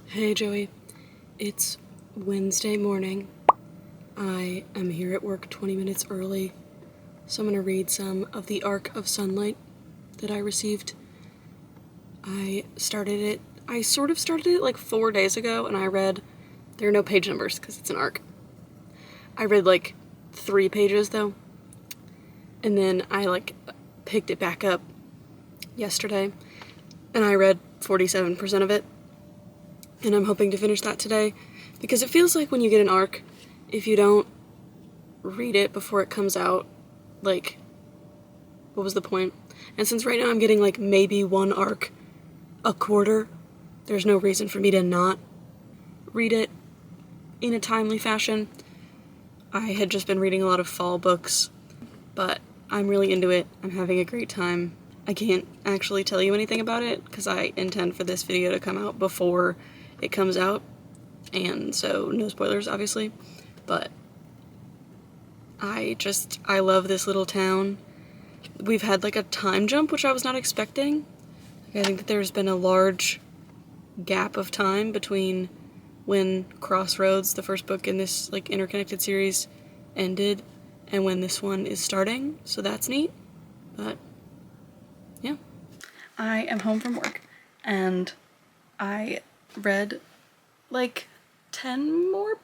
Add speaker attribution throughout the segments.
Speaker 1: Hey Joey, it's Wednesday morning. I am here at work 20 minutes early, so I'm going to read some of the Arc of Sunlight that I received. I sort of started it like 4 days ago, and there are no page numbers because it's an arc. I read like 3 pages though, and then I picked it back up yesterday, and I read 47% of it. And I'm hoping to finish that today, because it feels like when you get an arc, if you don't read it before it comes out, what was the point? And since right now I'm getting maybe one arc a quarter, there's no reason for me to not read it in a timely fashion. I had just been reading a lot of fall books, but I'm really into it. I'm having a great time. I can't actually tell you anything about it because I intend for this video to come out before it comes out, and so no spoilers obviously, but I love this little town. We've had a time jump, which I was not expecting. I think that there's been a large gap of time between when Crossroads, the first book in this interconnected series, ended and when this one is starting, so that's neat. But yeah, I am home from work and I read 10% more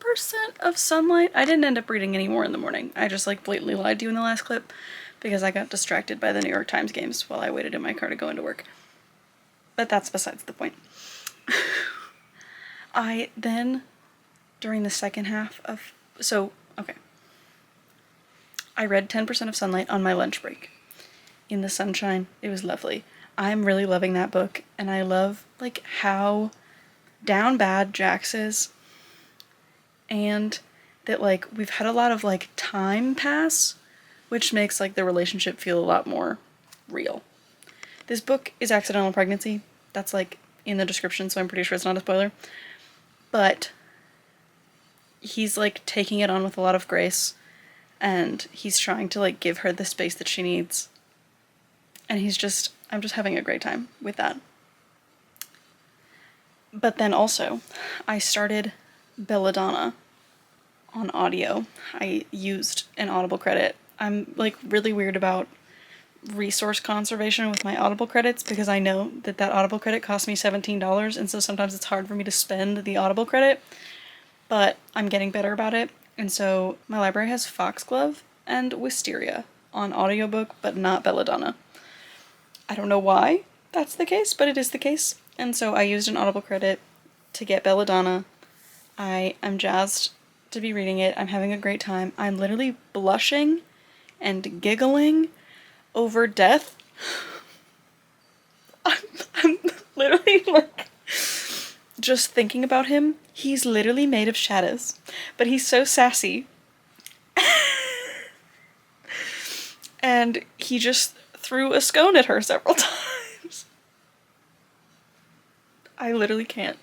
Speaker 1: of Sunlight. I didn't end up reading any more in the morning. I just blatantly lied to you in the last clip because I got distracted by the New York Times games while I waited in my car to go into work. But that's besides the point. I then, during the second half of, I read 10% of Sunlight on my lunch break. In the sunshine, it was lovely. I'm really loving that book, and I love how down bad Jax is, and that we've had a lot of time pass, which makes the relationship feel a lot more real. This book is accidental pregnancy. That's in the description, so I'm pretty sure it's not a spoiler. But he's taking it on with a lot of grace, and he's trying to give her the space that she needs. And I'm just having a great time with that. But then also, I started Belladonna on audio. I used an Audible credit. I'm really weird about resource conservation with my Audible credits because I know that Audible credit cost me $17, and so sometimes it's hard for me to spend the Audible credit, but I'm getting better about it. And so my library has Foxglove and Wisteria on audiobook, but not Belladonna. I don't know why that's the case, but it is the case. And so I used an Audible credit to get Belladonna. I am jazzed to be reading it. I'm having a great time. I'm literally blushing and giggling over death. I'm literally just thinking about him. He's literally made of shadows, but he's so sassy. And he just threw a scone at her several times. I literally can't.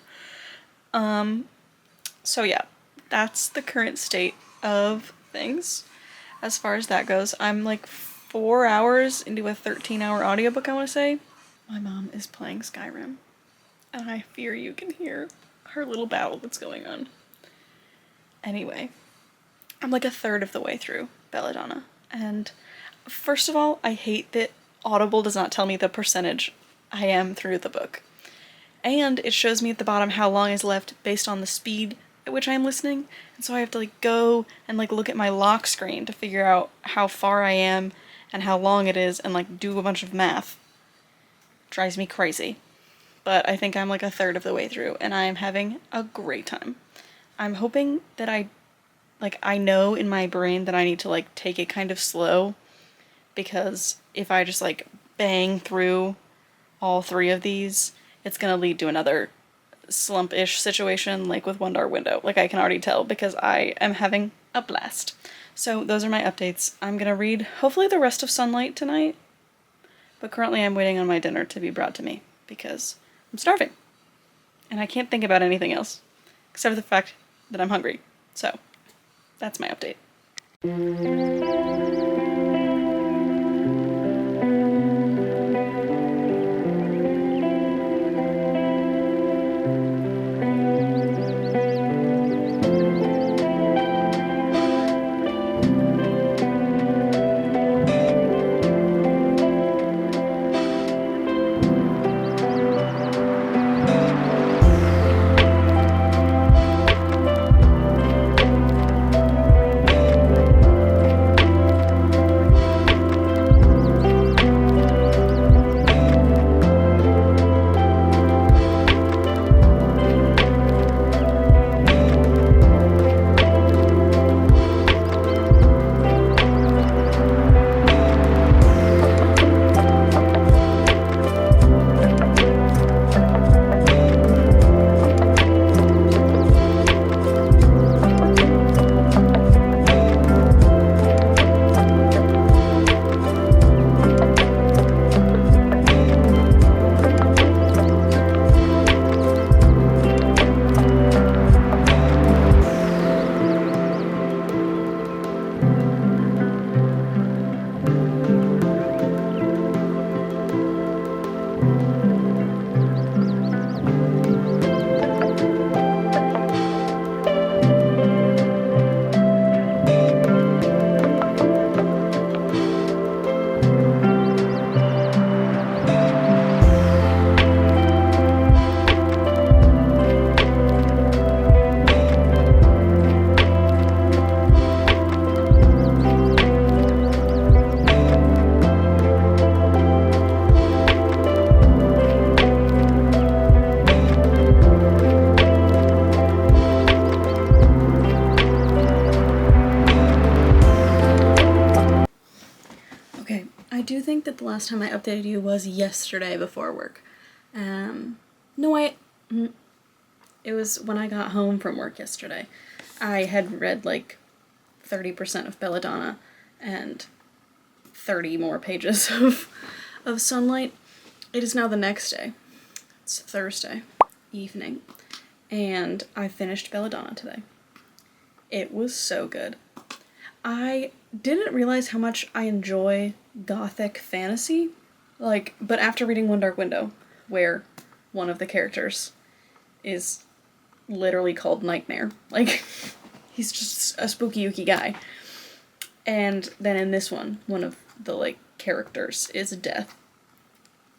Speaker 1: So yeah, that's the current state of things as far as that goes. I'm 4 hours into a 13-hour audiobook, I want to say. My mom is playing Skyrim, and I fear you can hear her little battle that's going on. Anyway, I'm a third of the way through Belladonna, and first of all, I hate that Audible does not tell me the percentage I am through the book. And it shows me at the bottom how long is left based on the speed at which I'm listening, and so I have to go and look at my lock screen to figure out how far I am and how long it is and do a bunch of math. Drives me crazy. But I think I'm a third of the way through, and I am having a great time. I'm hoping that I know in my brain that I need to take it kind of slow, because if I just bang through all 3 of these, it's gonna lead to another slump-ish situation with One Dark Window. I can already tell because I am having a blast. So those are my updates. I'm gonna read hopefully the rest of Sunlight tonight, but currently I'm waiting on my dinner to be brought to me because I'm starving. And I can't think about anything else except for the fact that I'm hungry. So that's my update. that the last time I updated you was yesterday before work. No, it was when I got home from work yesterday. I had read like 30% of Belladonna and 30 more pages of Sunlight. It is now the next day. It's Thursday evening, and I finished Belladonna today. It was so good. I didn't realize how much I enjoy gothic fantasy, but after reading One Dark Window, where one of the characters is literally called Nightmare, he's just a spooky ooky guy. And then in this one of the, characters is Death.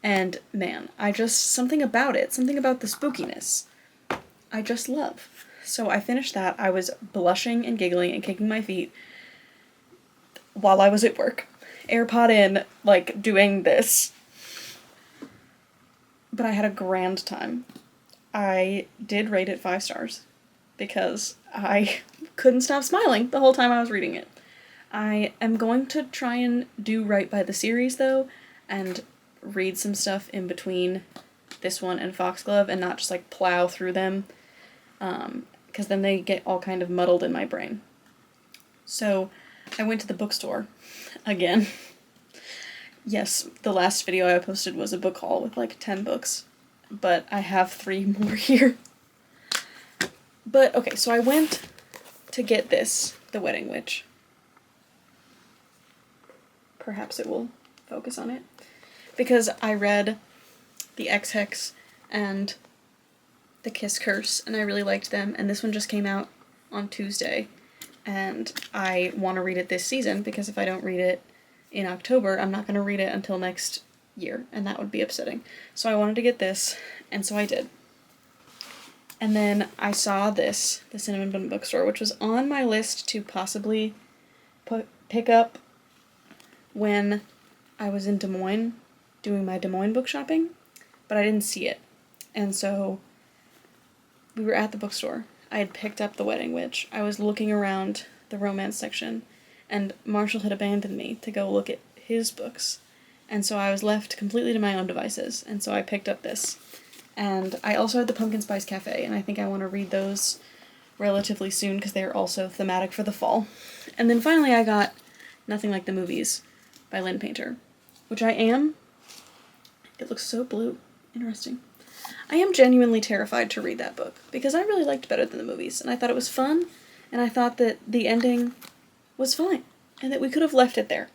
Speaker 1: And man, something about it, something about the spookiness, I just love. So I finished that. I was blushing and giggling and kicking my feet while I was at work. AirPod in, doing this. But I had a grand time. I did rate it 5 stars because I couldn't stop smiling the whole time I was reading it. I am going to try and do right by the series, though, and read some stuff in between this one and Foxglove and not just, plow through them, because then they get all kind of muddled in my brain. So I went to the bookstore again. Yes, the last video I posted was a book haul with 10 books, but I have 3 more here. But okay, so I went to get this, The Wedding Witch. Perhaps it will focus on it. Because I read The Ex-Hex and The Kiss Curse, and I really liked them, and this one just came out on Tuesday, and I want to read it this season, because if I don't read it in October, I'm not going to read it until next year, and that would be upsetting. So I wanted to get this, and so I did. And then I saw this, the Cinnamon Bun Bookstore, which was on my list to possibly pick up when I was in Des Moines doing my Des Moines book shopping, but I didn't see it. And so we were at the bookstore. I had picked up The Wedding Witch. I was looking around the romance section, and Marshall had abandoned me to go look at his books. And so I was left completely to my own devices, and so I picked up this. And I also had the Pumpkin Spice Cafe, and I think I want to read those relatively soon because they're also thematic for the fall. And then finally I got Nothing Like the Movies by Lynn Painter, which I am... It looks so blue. Interesting. I am genuinely terrified to read that book, because I really liked Better Than the Movies, and I thought it was fun, and I thought that the ending was fine, and that we could have left it there.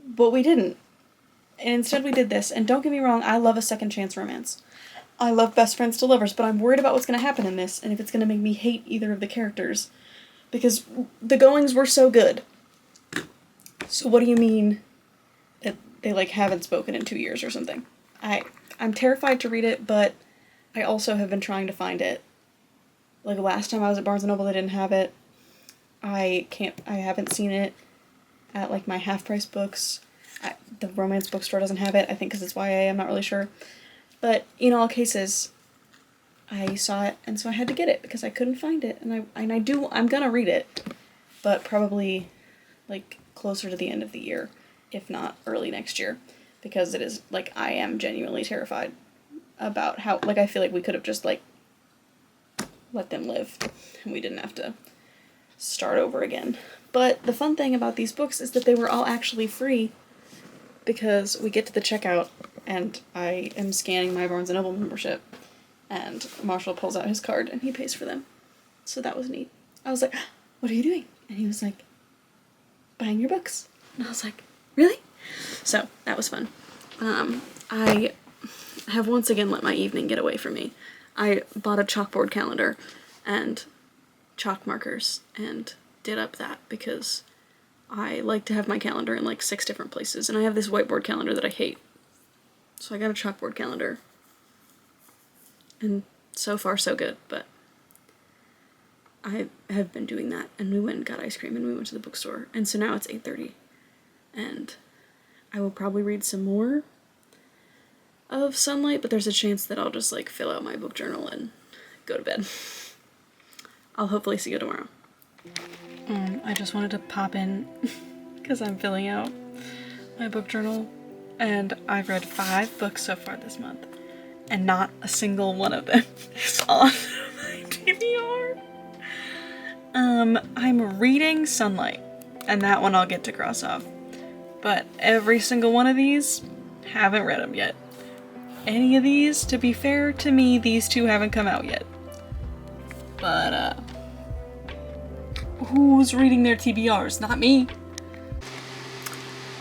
Speaker 1: But we didn't. And instead we did this, and don't get me wrong, I love a second chance romance. I love Best Friends to Lovers, but I'm worried about what's going to happen in this, and if it's going to make me hate either of the characters. Because the goings were so good. So what do you mean that they, haven't spoken in 2 years or something? I'm terrified to read it, but I also have been trying to find it. Last time I was at Barnes & Noble, they didn't have it. I haven't seen it at, my half-price books. The romance bookstore doesn't have it, I think because it's YA, I'm not really sure. But in all cases, I saw it, and so I had to get it, because I couldn't find it, and I'm gonna read it, but probably, closer to the end of the year, if not early next year, because it is, I am genuinely terrified about how, I feel like we could have just, let them live, and we didn't have to start over again. But the fun thing about these books is that they were all actually free, because we get to the checkout, and I am scanning my Barnes & Noble membership, and Marshall pulls out his card, and he pays for them. So that was neat. I was like, what are you doing? And he was like, buying your books. And I was like, really? So that was fun. I have once again let my evening get away from me. I bought a chalkboard calendar and chalk markers and did up that because I like to have my calendar in 6 different places, and I have this whiteboard calendar that I hate. So I got a chalkboard calendar. And so far so good, but I have been doing that, and we went and got ice cream, and we went to the bookstore, and so now it's 8:30, and I will probably read some more of Sunlight, but there's a chance that I'll just fill out my book journal and go to bed. I'll hopefully see you tomorrow. I just wanted to pop in because I'm filling out my book journal, and I've read 5 books so far this month, and not a single one of them is on my TBR. I'm reading Sunlight, and that one I'll get to cross off. But every single one of these, haven't read them yet. Any of these, to be fair to me, these 2 haven't come out yet. But, who's reading their TBRs? Not me.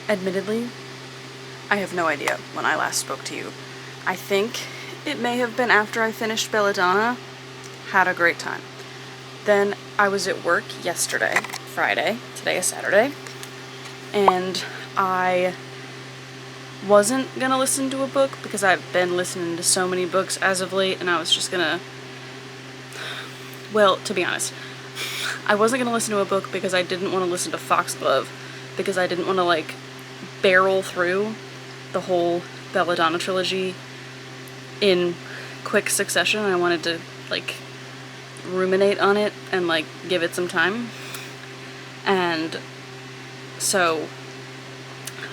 Speaker 1: Admittedly, I have no idea when I last spoke to you. I think it may have been after I finished Belladonna. Had a great time. Then I was at work yesterday, Friday, today is Saturday, and I wasn't gonna listen to a book because I've been listening to so many books as of late, and I was just gonna, well, to be honest, I wasn't gonna listen to a book because I didn't want to listen to Foxglove, because I didn't want to, like, barrel through the whole Belladonna trilogy in quick succession. I wanted to, like, ruminate on it and, like, give it some time. And so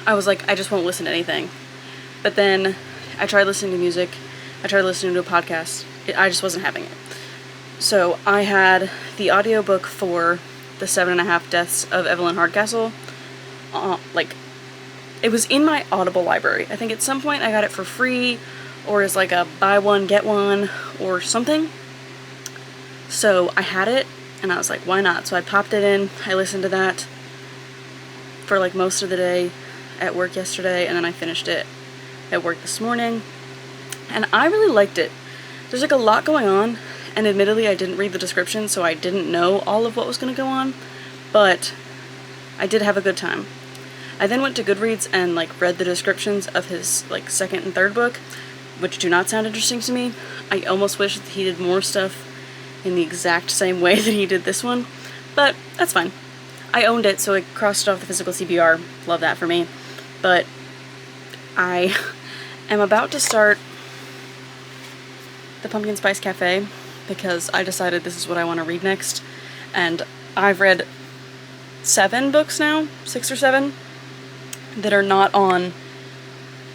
Speaker 1: I was like, I just won't listen to anything. But then I tried listening to music, I tried listening to a podcast, I just wasn't having it. So I had the audiobook for The 7.5 Deaths of Evelyn Hardcastle. Like, it was in my Audible library. I think at some point I got it for free, or as like a buy one, get one, or something. So I had it, and I was like, why not? So I popped it in, I listened to that for like most of the day at work yesterday, and then I finished it at work this morning. And I really liked it. There's like a lot going on, and admittedly I didn't read the description, so I didn't know all of what was going to go on, but I did have a good time. I then went to Goodreads and like read the descriptions of his like 2nd and 3rd book, which do not sound interesting to me. I almost wish that he did more stuff in the exact same way that he did this one, but that's fine. I owned it, so I crossed it off the physical TBR. Love that for me. But I am about to start the Pumpkin Spice Cafe because I decided this is what I want to read next, and I've read 7 books now, 6 or 7, that are not on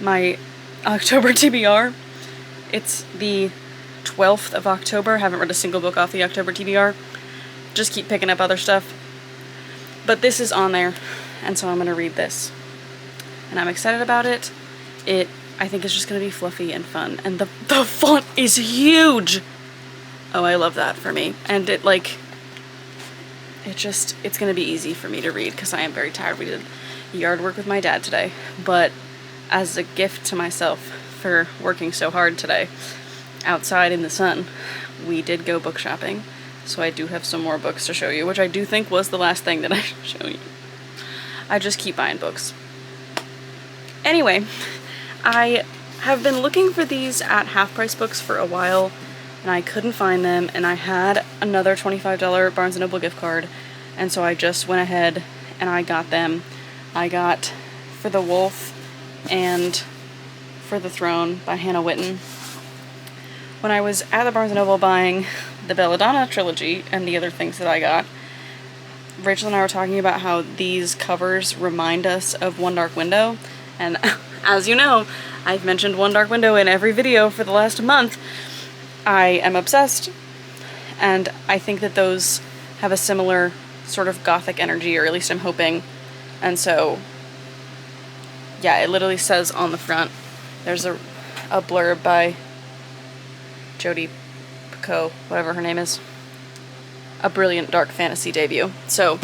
Speaker 1: my October TBR. It's the 12th of October. Haven't read a single book off the October TBR. Just keep picking up other stuff. But this is on there, and so I'm going to read this. And I'm excited about it. I think it's just going to be fluffy and fun. And the font is huge! Oh, I love that for me. And it's going to be easy for me to read because I am very tired. We did yard work with my dad today. But as a gift to myself for working so hard today outside in the sun, we did go book shopping. So I do have some more books to show you, which I do think was the last thing that I should show you. I just keep buying books. Anyway, I have been looking for these at Half Price Books for a while, and I couldn't find them, and I had another $25 Barnes & Noble gift card, and so I just went ahead and I got them. I got For the Wolf and For the Throne by Hannah Whitten. When I was at the Barnes & Noble buying the Belladonna trilogy and the other things that I got, Rachel and I were talking about how these covers remind us of One Dark Window, and as you know, I've mentioned One Dark Window in every video for the last month. I am obsessed, and I think that those have a similar sort of gothic energy, or at least I'm hoping. And so, yeah, it literally says on the front, there's a blurb by Jodi Picoult, whatever her name is, a brilliant dark fantasy debut. So,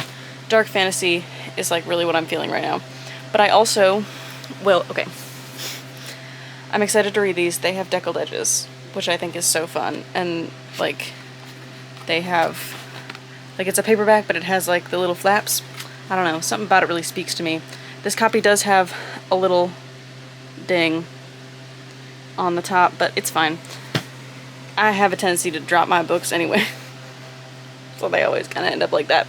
Speaker 1: dark fantasy is like really what I'm feeling right now. But I also, well, okay, I'm excited to read these. They have deckled edges, which I think is so fun. And like, they have, like, it's a paperback, but it has like the little flaps. I don't know, something about it really speaks to me. This copy does have a little ding on the top, but it's fine. I have a tendency to drop my books anyway, so they always kind of end up like that.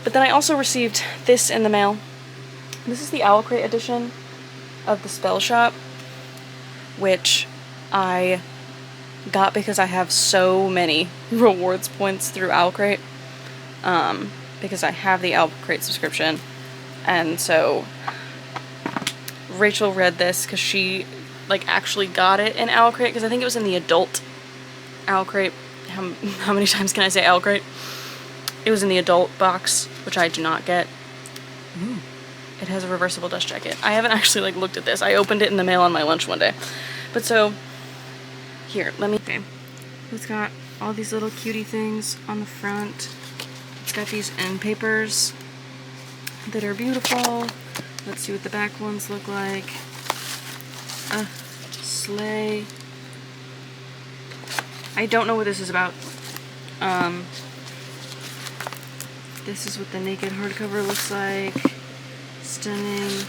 Speaker 1: But then I also received this in the mail. This is the Owl Crate edition of The Spell Shop, which I got because I have so many rewards points through Owl Crate, because I have the Owl Crate subscription, and so
Speaker 2: Rachel read this because she like actually got it in Owl Crate, because I think it was in the adult Owl Crate. How many times can I say Owl Crate? It was in the adult box, which I do not get.
Speaker 1: Ooh.
Speaker 2: It has a reversible dust jacket. I haven't actually like looked at this. I opened it in the mail on my lunch one day. But so, here, let me... Okay. It's got all these little cutie things on the front. It's got these end papers that are beautiful. Let's see what the back ones look like. Slay. I don't know what this is about. This is what the naked hardcover looks like. Stunning.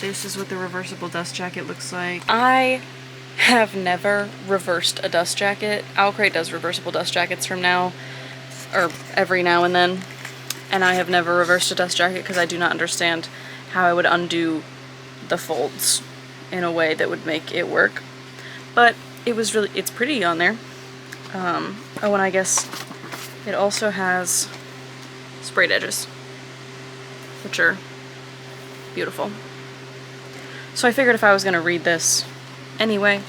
Speaker 2: This is what the reversible dust jacket looks like. I have never reversed a dust jacket. Owl Crate does reversible dust jackets from now, or every now and then. And I have never reversed a dust jacket because I do not understand how I would undo the folds in a way that would make it work. But it's pretty on there. Oh, and I guess it also has sprayed edges, which are beautiful. So I figured if I was going to read this anyway,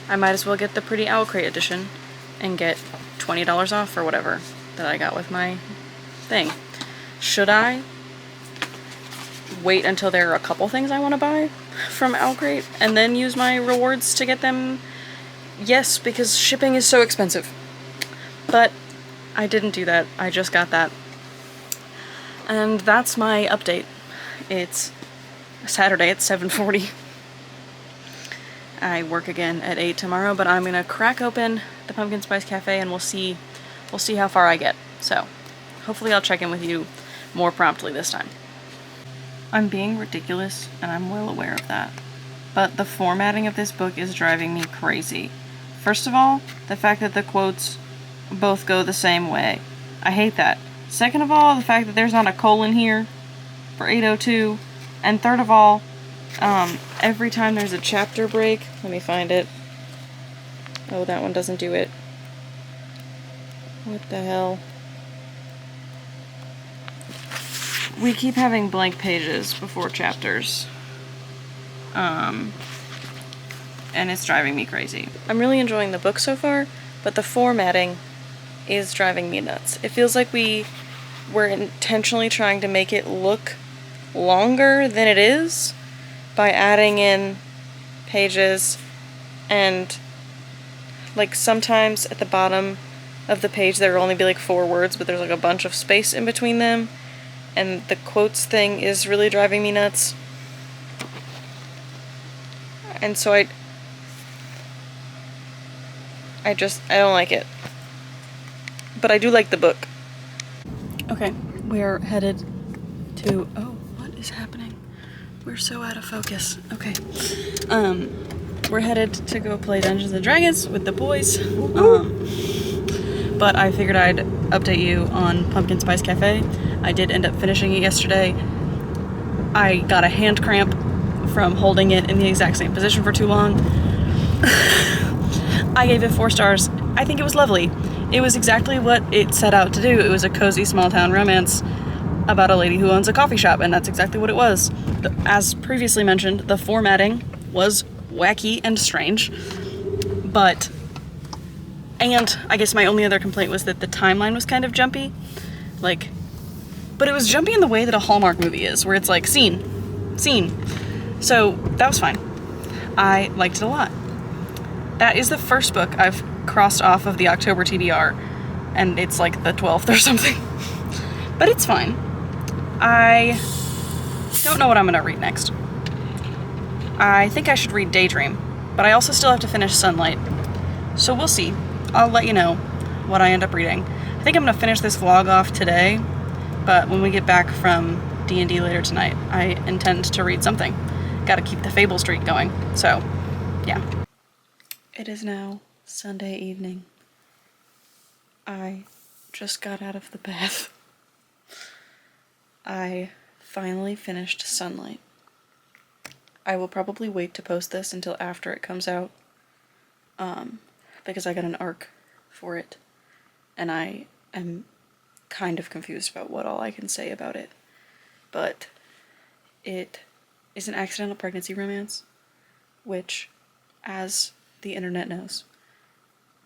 Speaker 2: I might as well get the pretty Owl Crate edition and get $20 off or whatever that I got with my thing. Should I wait until there are a couple things I want to buy from Owl Crate and then use my rewards to get them? Yes, because shipping is so expensive. But I didn't do that. I just got that. And that's my update. It's Saturday at 7:40. I work again at 8 tomorrow, but I'm gonna crack open the Pumpkin Spice Cafe and we'll see how far I get. So hopefully I'll check in with you more promptly this time. I'm being ridiculous, and I'm well aware of that. But the formatting of this book is driving me crazy. First of all, the fact that the quotes both go the same way. I hate that. Second of all, the fact that there's not a colon here for 802. And third of all, every time there's a chapter break, let me find it. Oh, that one doesn't do it. What the hell? We keep having blank pages before chapters. And it's driving me crazy. I'm really enjoying the book so far, but the formatting is driving me nuts. It feels like we were intentionally trying to make it look longer than it is by adding in pages, and like sometimes at the bottom of the page there will only be like 4 words, but there's like a bunch of space in between them, and the quotes thing is really driving me nuts. And so I don't like it. But I do like the book. Okay, we're headed to... Oh, what is happening? We're so out of focus. Okay. We're headed to go play Dungeons & Dragons with the boys. But I figured I'd update you on Pumpkin Spice Cafe. I did end up finishing it yesterday. I got a hand cramp from holding it in the exact same position for too long. I gave it 4 stars. I think it was lovely. It was exactly what it set out to do. It was a cozy small town romance about a lady who owns a coffee shop, and that's exactly what it was. As previously mentioned, the formatting was wacky and strange, and I guess my only other complaint was that the timeline was kind of jumpy, but it was jumpy in the way that a Hallmark movie is, where it's like, scene. So that was fine. I liked it a lot. That is the first book I've crossed off of the October TBR, and it's like the 12th or something. But it's fine. I don't know what I'm gonna read next. I think I should read Daydream, but I also still have to finish Sunlight. So we'll see. I'll let you know what I end up reading. I think I'm gonna finish this vlog off today, but when we get back from D&D later tonight, I intend to read something. Gotta keep the Fable streak going, so yeah. It is now Sunday evening. I just got out of the bath. I finally finished Sunlight. I will probably wait to post this until after it comes out, because I got an arc for it, and I am kind of confused about what all I can say about it. But it is an accidental pregnancy romance, which, as the internet knows,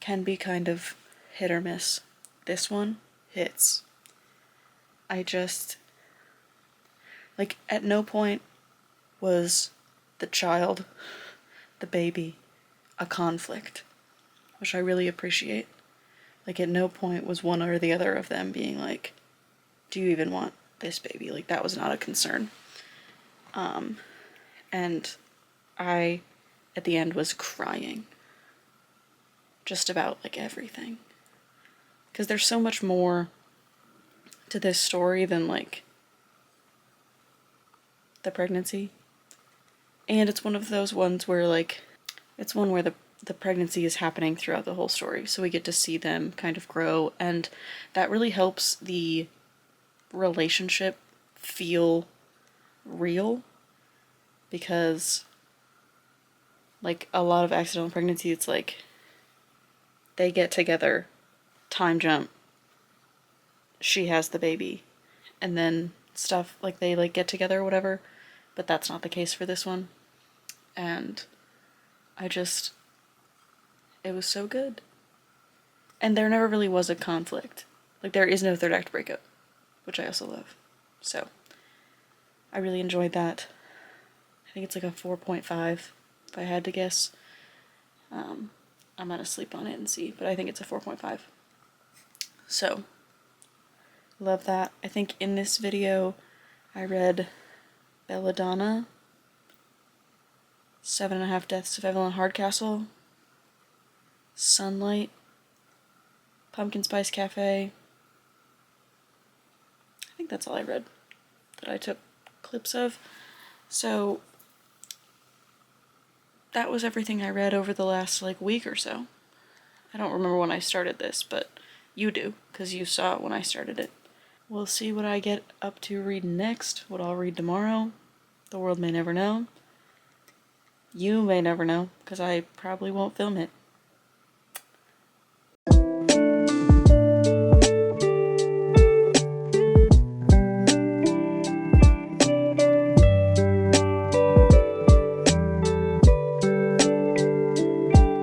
Speaker 2: can be kind of hit or miss. This one hits. I just, like, at no point was the child, the baby, a conflict, which I really appreciate. Like, at no point was one or the other of them being like, do you even want this baby? Like, that was not a concern. And I, at the end, was crying. Just about, like, everything. Because there's so much more to this story than, like, the pregnancy. And it's one of those ones where, like, it's one where the pregnancy is happening throughout the whole story. So we get to see them kind of grow. And that really helps the relationship feel real. Because, like, a lot of accidental pregnancy, it's like they get together, time jump, she has the baby, and then stuff, like, they, like, get together or whatever, but that's not the case for this one. And it was so good. And there never really was a conflict. Like, there is no third act breakup, which I also love. So, I really enjoyed that. I think it's like a 4.5, if I had to guess. I'm gonna sleep on it and see, but I think it's a 4.5. So, love that. I think in this video, I read Belladonna, 7.5 Deaths of Evelyn Hardcastle, Sunlight, Pumpkin Spice Cafe. I think that's all I read that I took clips of. So that was everything I read over the last, like, week or so. I don't remember when I started this, but you do, because you saw it when I started it. We'll see what I get up to read next, what I'll read tomorrow. The world may never know. You may never know, because I probably won't film it.